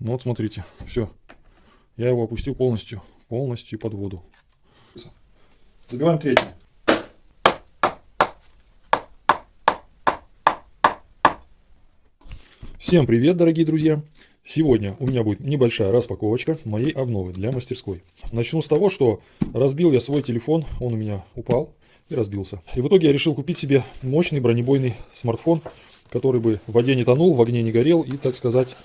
Ну вот смотрите, все. Я его опустил полностью под воду. Забиваем третий. Всем привет, дорогие друзья! Сегодня у меня будет небольшая распаковочка моей обновы для мастерской. Начну с того, что разбил я свой телефон, он у меня упал и разбился. И в итоге я решил купить себе мощный бронебойный смартфон, который бы в воде не тонул, в огне не горел и, так сказать,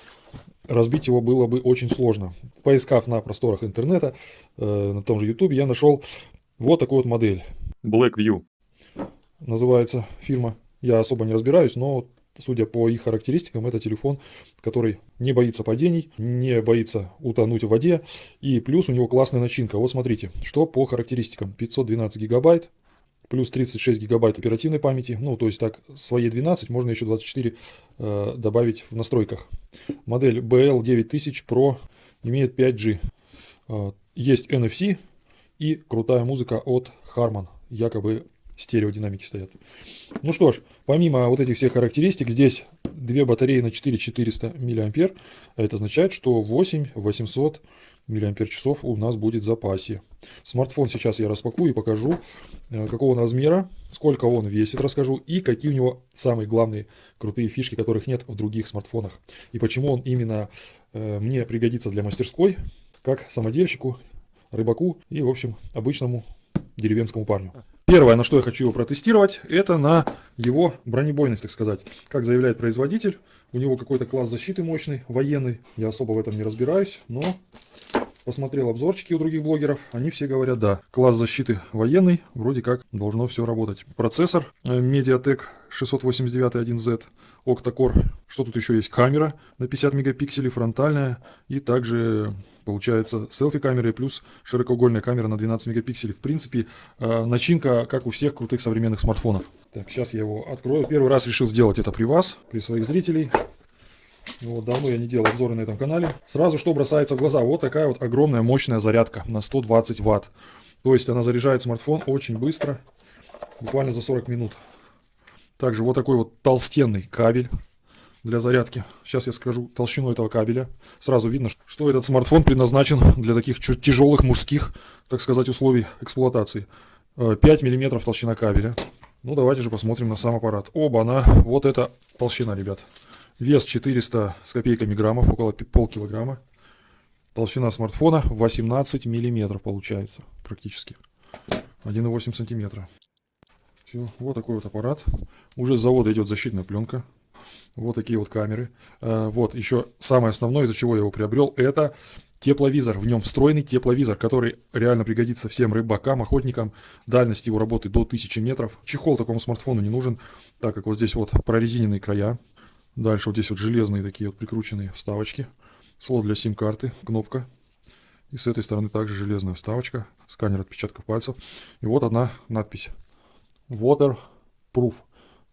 разбить его было бы очень сложно. Поискав на просторах интернета, на том же YouTube, я нашел вот такую вот модель. Blackview. Называется фирма. Я особо не разбираюсь, но судя по их характеристикам, это телефон, который не боится падений, не боится утонуть в воде. И плюс у него классная начинка. Вот смотрите, что по характеристикам. 512 гигабайт, плюс 36 гигабайт оперативной памяти. Ну, то есть так, свои 12, можно еще 24 добавить в настройках. Модель BL9000 Pro имеет 5G. Есть NFC и крутая музыка от Harman. Якобы стереодинамики стоят. Ну что ж, помимо вот этих всех характеристик, здесь две батареи на 4400 мАh. Это означает, что 8800 мАч у нас будет в запасе. Смартфон сейчас я распакую и покажу, какого он размера, сколько он весит, расскажу, и какие у него самые главные крутые фишки, которых нет в других смартфонах. И почему он именно мне пригодится для мастерской, как самодельщику, рыбаку и, в общем, обычному деревенскому парню. Первое, на что я хочу его протестировать, это на его бронебойность, так сказать. Как заявляет производитель, у него какой-то класс защиты мощный, военный. Я особо в этом не разбираюсь, но посмотрел обзорчики у других блогеров, они все говорят, да, класс защиты военный, вроде как должно все работать. Процессор Mediatek 689-1Z, Octa-Core. Что тут еще есть? Камера на 50 мегапикселей, фронтальная, и также получается селфи-камера и плюс широкоугольная камера на 12 мегапикселей. В принципе, начинка, как у всех крутых современных смартфонов. Так, сейчас я его открою. Первый раз решил сделать это при вас, при своих зрителей. Вот, давно я не делал обзоры на этом канале. Сразу что бросается в глаза, вот такая вот огромная мощная зарядка на 120 Вт. То есть она заряжает смартфон очень быстро, буквально за 40 минут. Также вот такой вот толстенный кабель для зарядки. Сейчас я скажу толщину этого кабеля. Сразу видно, что этот смартфон предназначен для таких тяжелых мужских, так сказать, условий эксплуатации. 5 мм толщина кабеля. Ну давайте же посмотрим на сам аппарат. Оба-на, вот это толщина, ребят. Вес 400 с копейками граммов, около полкилограмма. Толщина смартфона 18 миллиметров получается, практически. 1,8 сантиметра. Все, вот такой вот аппарат. Уже с завода идет защитная пленка. Вот такие вот камеры. Вот еще самое основное, из-за чего я его приобрел, это тепловизор. В нем встроенный тепловизор, который реально пригодится всем рыбакам, охотникам. Дальность его работы до 1000 метров. Чехол такому смартфону не нужен, так как вот здесь вот прорезиненные края. Дальше вот здесь вот железные такие вот прикрученные вставочки. Слот для сим-карты, кнопка. И с этой стороны также железная вставочка, сканер отпечатков пальцев. И вот одна надпись. Waterproof.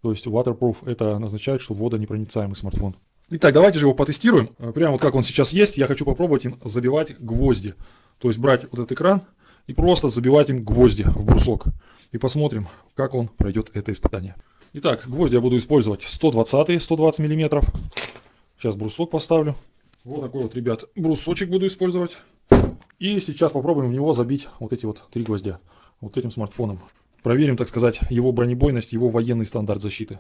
То есть waterproof это означает, что водонепроницаемый смартфон. Итак, давайте же его потестируем. Прямо вот как он сейчас есть, я хочу попробовать им забивать гвозди. То есть брать вот этот экран и просто забивать им гвозди в брусок. И посмотрим, как он пройдет это испытание. Итак, гвозди я буду использовать 120 мм. Сейчас брусок поставлю. Вот такой вот, ребят, брусочек буду использовать. И сейчас попробуем в него забить вот эти вот 3 гвоздя. Вот этим смартфоном. Проверим, так сказать, его бронебойность, его военный стандарт защиты.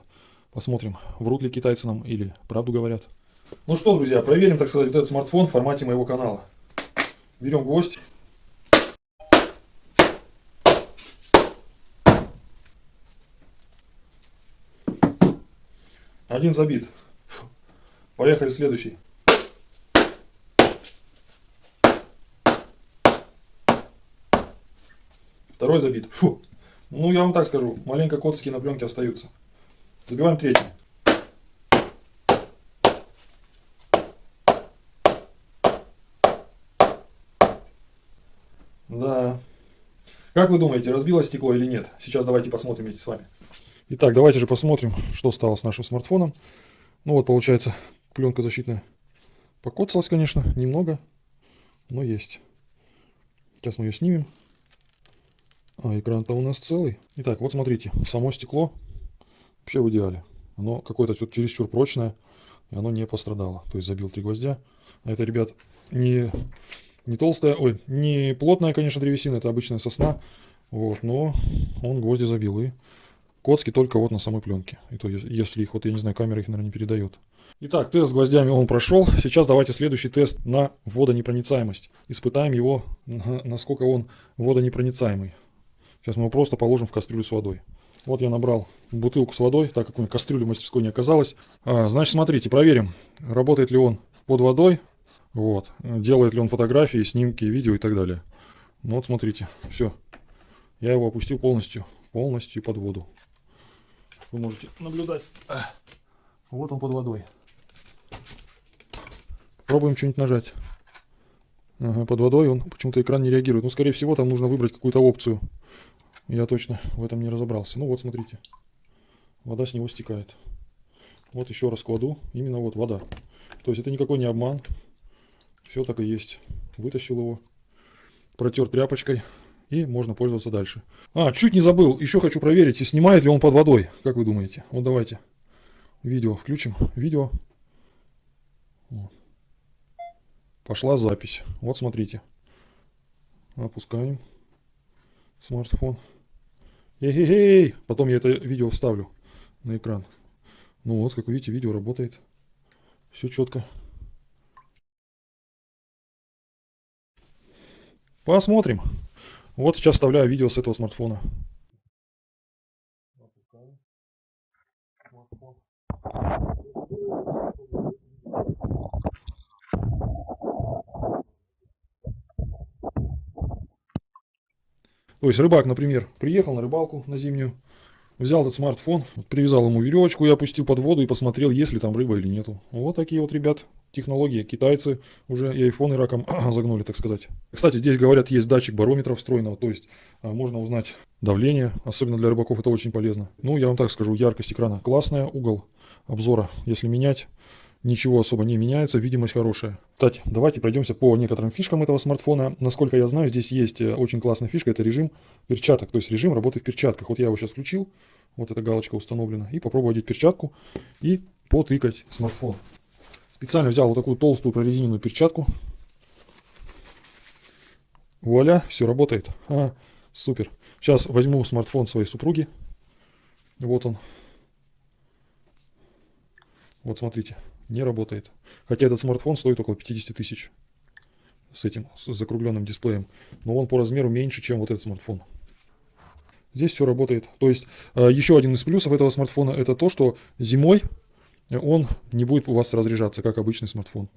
Посмотрим, врут ли китайцы нам или правду говорят. Ну что, друзья, проверим, так сказать, этот смартфон в формате моего канала. Берем гвоздь. Один забит. Поехали следующий. Второй забит. Фу. Ну, я вам так скажу, маленько котики на пленке остаются. Забиваем третий. Да. Как вы думаете, разбилось стекло или нет? Сейчас давайте посмотрим вместе с вами. Итак, давайте же посмотрим, что стало с нашим смартфоном. Ну вот, получается, пленка защитная покоцалась, конечно, немного, но есть. Сейчас мы ее снимем. А экран-то у нас целый. Итак, вот смотрите, само стекло вообще в идеале. Оно какое-то чересчур прочное, и оно не пострадало. То есть забил 3 гвоздя. А это, ребят, не толстая, ой, не плотная, конечно, древесина, это обычная сосна. Вот, но он гвозди забил. И коцки только вот на самой пленке. И то, если их, вот я не знаю, камера их, наверное, не передает. Итак, тест с гвоздями он прошел. Сейчас давайте следующий тест на водонепроницаемость. Испытаем его, насколько он водонепроницаемый. Сейчас мы его просто положим в кастрюлю с водой. Вот я набрал бутылку с водой, так как у меня кастрюли мастерской не оказалось. Значит, смотрите, проверим, работает ли он под водой. Вот, делает ли он фотографии, снимки, видео и так далее. Ну вот, смотрите, все. Я его опустил полностью под воду. Вы можете наблюдать. Вот он под водой. Пробуем что-нибудь нажать. Ага, под водой он почему-то экран не реагирует. Ну, скорее всего, там нужно выбрать какую-то опцию. Я точно в этом не разобрался. Ну вот, смотрите. Вода с него стекает. Вот еще раз кладу. Именно вот вода. То есть это никакой не обман. Все так и есть. Вытащил его. Протер тряпочкой. И можно пользоваться дальше. Чуть не забыл. Еще хочу проверить, и снимает ли он под водой. Как вы думаете? Вот давайте. Видео включим. Видео. Вот. Пошла запись. Вот смотрите. Опускаем смартфон. Эй-эй-эй! Потом я это видео вставлю на экран. Ну вот, как вы видите, видео работает. Все четко. Посмотрим. Вот сейчас вставляю видео с этого смартфона. То есть рыбак, например, приехал на рыбалку на зимнюю, взял этот смартфон, привязал ему веревочку и опустил под воду и посмотрел, есть ли там рыба или нету. Вот такие вот, ребят, технологии. Китайцы уже и айфоны раком загнули, так сказать. Кстати, здесь, говорят, есть датчик барометра встроенного, то есть можно узнать давление, особенно для рыбаков это очень полезно. Ну, я вам так скажу, яркость экрана классная, угол обзора, если менять, ничего особо не меняется, видимость хорошая. Кстати, давайте пройдемся по некоторым фишкам этого смартфона. Насколько я знаю, здесь есть очень классная фишка, это режим перчаток, то есть режим работы в перчатках. Вот я его сейчас включил, вот эта галочка установлена, и попробую одеть перчатку и потыкать смартфон. Специально взял вот такую толстую прорезиненную перчатку. Вуаля, все работает. Супер. Сейчас возьму смартфон своей супруги. Вот он. Вот смотрите, не работает. Хотя этот смартфон стоит около 50 тысяч с этим, с закругленным дисплеем. Но он по размеру меньше, чем вот этот смартфон. Здесь все работает. То есть еще один из плюсов этого смартфона это то, что зимой он не будет у вас разряжаться, как обычный смартфон.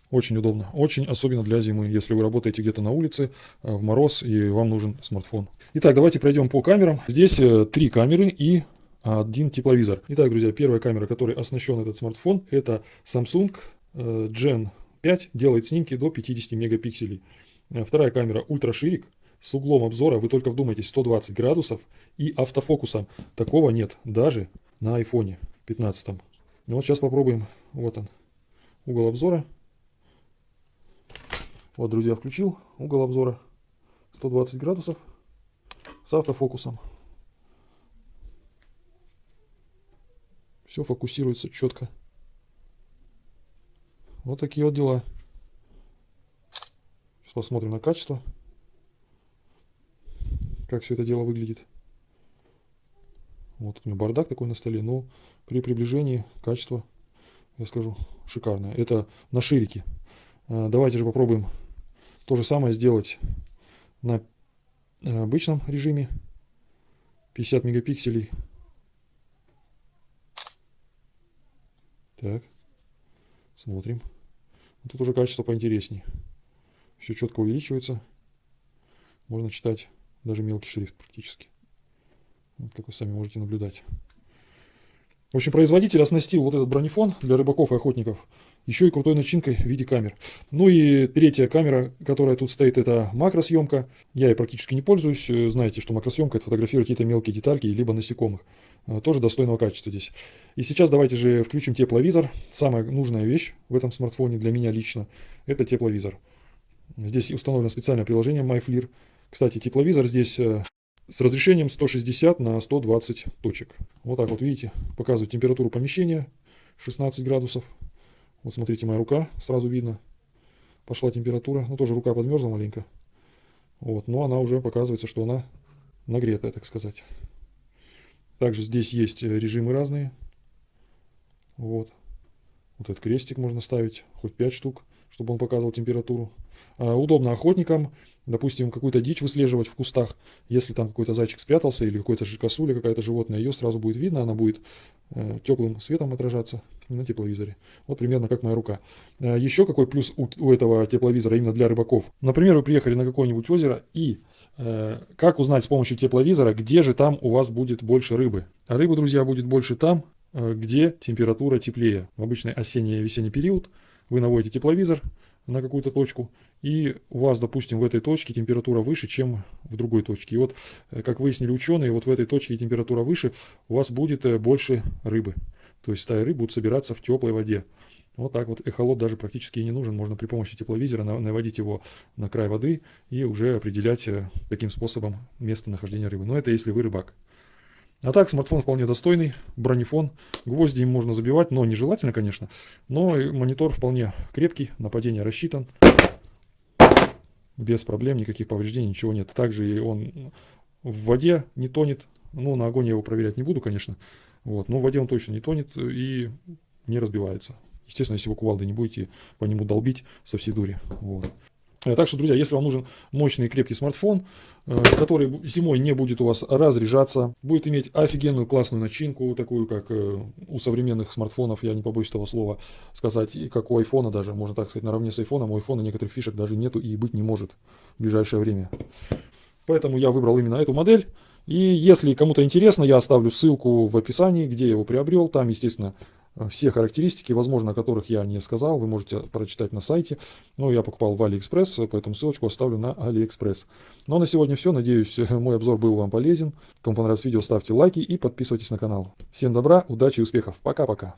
Очень удобно. Очень, особенно для зимы, если вы работаете где-то на улице, в мороз, и вам нужен смартфон. Итак, давайте пройдем по камерам. Здесь 3 камеры и один тепловизор. Итак, друзья, первая камера, которой оснащен этот смартфон, это Samsung Gen 5, делает снимки до 50 мегапикселей. Вторая камера ультраширик, с углом обзора, вы только вдумайтесь, 120 градусов и автофокусом. Такого нет даже на айфоне 15. Ну вот сейчас попробуем. Вот он, угол обзора. Вот, друзья, включил угол обзора 120 градусов с автофокусом. Все фокусируется четко. Вот такие вот дела. Сейчас посмотрим на качество. Как все это дело выглядит. Вот у меня бардак такой на столе, но при приближении качество, я скажу, шикарное. Это на ширике. Давайте же попробуем то же самое сделать на обычном режиме. 50 мегапикселей. Так, смотрим. Тут уже качество поинтереснее. Все четко увеличивается. Можно читать даже мелкий шрифт практически. Вот как вы сами можете наблюдать. В общем, производитель оснастил вот этот бронефон для рыбаков и охотников еще и крутой начинкой в виде камер. Ну и третья камера, которая тут стоит, это макросъемка. Я ей практически не пользуюсь. Знаете, что макросъемка — это фотографировать какие-то мелкие детальки, либо насекомых. Тоже достойного качества здесь. И сейчас давайте же включим тепловизор. Самая нужная вещь в этом смартфоне для меня лично — это тепловизор. Здесь установлено специальное приложение MyFLIR. Кстати, тепловизор здесь с разрешением 160 на 120 точек. Вот так вот, видите, показывает температуру помещения 16 градусов. Вот смотрите, моя рука, сразу видно. пошла температура. Ну, тоже рука подмерзла маленько. Вот, но она уже показывается, что она нагретая, так сказать. Также здесь есть режимы разные. Вот. Вот этот крестик можно ставить, хоть 5 штук, чтобы он показывал температуру. Удобно охотникам, допустим, какую-то дичь выслеживать в кустах. Если там какой-то зайчик спрятался или какой-то косуля, какая-то животное, ее сразу будет видно, она будет теплым светом отражаться на тепловизоре. Вот примерно как моя рука. Еще какой плюс у этого тепловизора именно для рыбаков. Например, вы приехали на какое-нибудь озеро, и как узнать с помощью тепловизора, где же там у вас будет больше рыбы? А рыбы, друзья, будет больше там, где температура теплее. В обычный осенний и весенний период вы наводите тепловизор на какую-то точку, и у вас, допустим, в этой точке температура выше, чем в другой точке. И вот, как выяснили ученые, вот в этой точке температура выше, у вас будет больше рыбы. То есть стаи рыб будут собираться в теплой воде. Вот так вот эхолот даже практически и не нужен. Можно при помощи тепловизора наводить его на край воды и уже определять таким способом местонахождение рыбы. Но это если вы рыбак. А так, смартфон вполне достойный, бронефон, гвозди им можно забивать, но нежелательно, конечно. Но монитор вполне крепкий, на падение рассчитан, без проблем, никаких повреждений, ничего нет. Также он в воде не тонет, ну, на огонь я его проверять не буду, конечно. Вот, но в воде он точно не тонет и не разбивается. Естественно, если вы кувалдой не будете по нему долбить со всей дури. Вот. Так что, друзья, если вам нужен мощный и крепкий смартфон, который зимой не будет у вас разряжаться, будет иметь офигенную классную начинку, такую как у современных смартфонов, я не побоюсь этого слова сказать, и как у айфона даже, можно так сказать, наравне с айфоном, у айфона некоторых фишек даже нету и быть не может в ближайшее время. Поэтому я выбрал именно эту модель. И если кому-то интересно, я оставлю ссылку в описании, где я его приобрел. Там, естественно, все характеристики, возможно, о которых я не сказал, вы можете прочитать на сайте. Но я покупал в Алиэкспресс, поэтому ссылочку оставлю на Алиэкспресс. Ну а на сегодня все. Надеюсь, мой обзор был вам полезен. Кому понравилось видео, ставьте лайки и подписывайтесь на канал. Всем добра, удачи и успехов. Пока-пока.